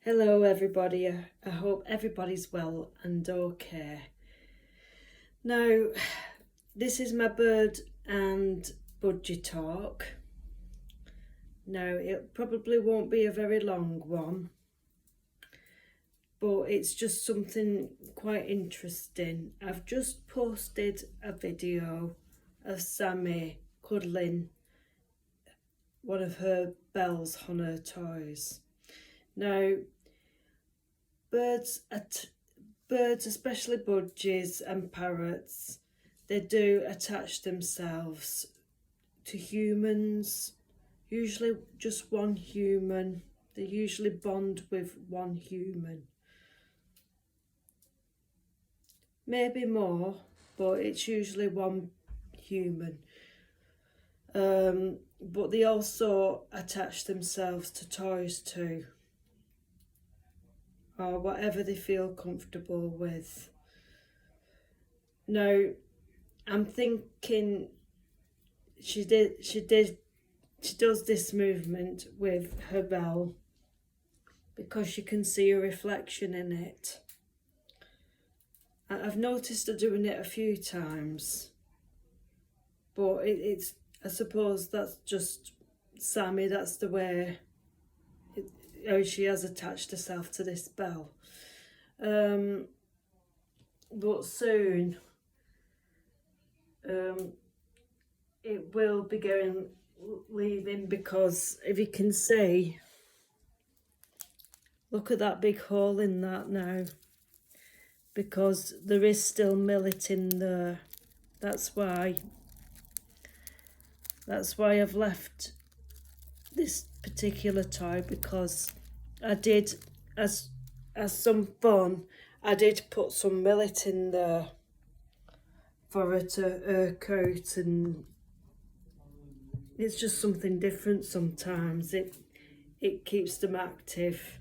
Hello everybody, I hope everybody's well and okay. Now, this is my bird and budgie talk. Now, it probably won't be a very long one, but it's just something quite interesting. I've just posted a video of Sammy cuddling one of her bells on her toys. Now, birds, especially budgies and parrots, they do attach themselves to humans, usually just one human. They usually bond with one human. Maybe more, but it's usually one human. But they also attach themselves to toys too, or whatever they feel comfortable with. Now, I'm thinking she does this movement with her bell because you can see a reflection in it. I've noticed her doing it a few times, but I suppose that's just Sammy, that's the way how she has attached herself to this bell. But soon it will be leaving, because if you can see, look at that big hole in that now, because there is still millet in there. That's why I've left this particular toy, because I did, as some fun, I did put some millet in there for her to irk out, and it's just something different sometimes. It keeps them active,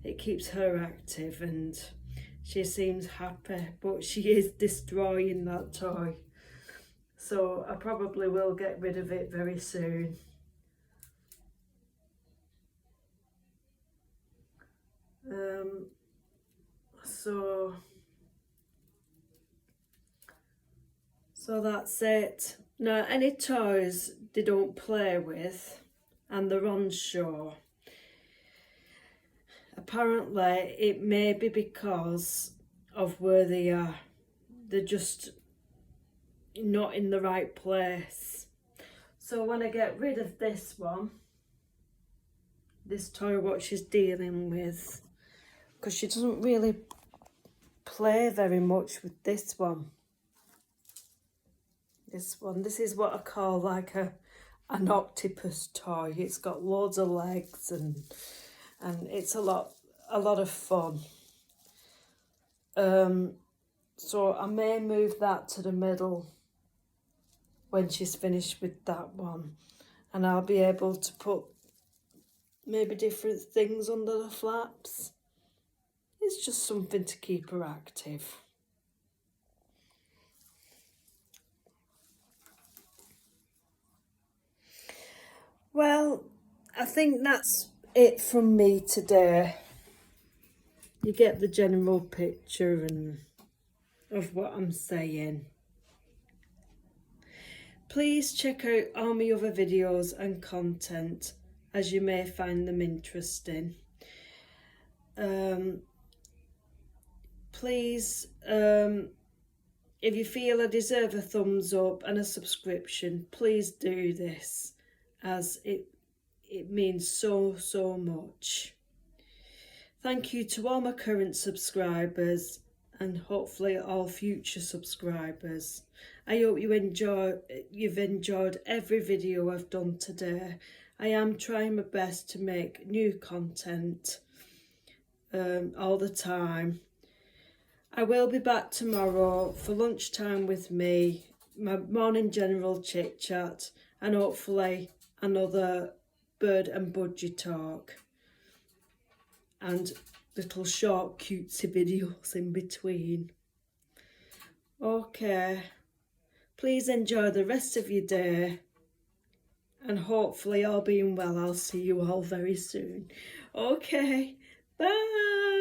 it keeps her active, and she seems happy, but she is destroying that toy. So I probably will get rid of it very soon. So that's it. Now, any toys they don't play with and they're on show, apparently it may be because of where they are. They're just not in the right place. So when I get rid of this one, this toy what she's dealing with, because she doesn't really play very much with this one. This is what I call like an octopus toy. It's got loads of legs and it's a lot of fun. So I may move that to the middle when she's finished with that one, and I'll be able to put maybe different things under the flaps. It's just something to keep her active. Well, I think that's it from me today. You get the general picture of what I'm saying. Please check out all my other videos and content, as you may find them interesting. Please, if you feel I deserve a thumbs up and a subscription, please do this, as it means so much. Thank you to all my current subscribers and hopefully all future subscribers. I hope you've enjoyed every video I've done today. I am trying my best to make new content all the time. I will be back tomorrow for lunchtime with me, my morning general chit chat, and hopefully another bird and budgie talk and little short cutesy videos in between. Okay, please enjoy the rest of your day, and hopefully all being well, I'll see you all very soon. Okay, Bye.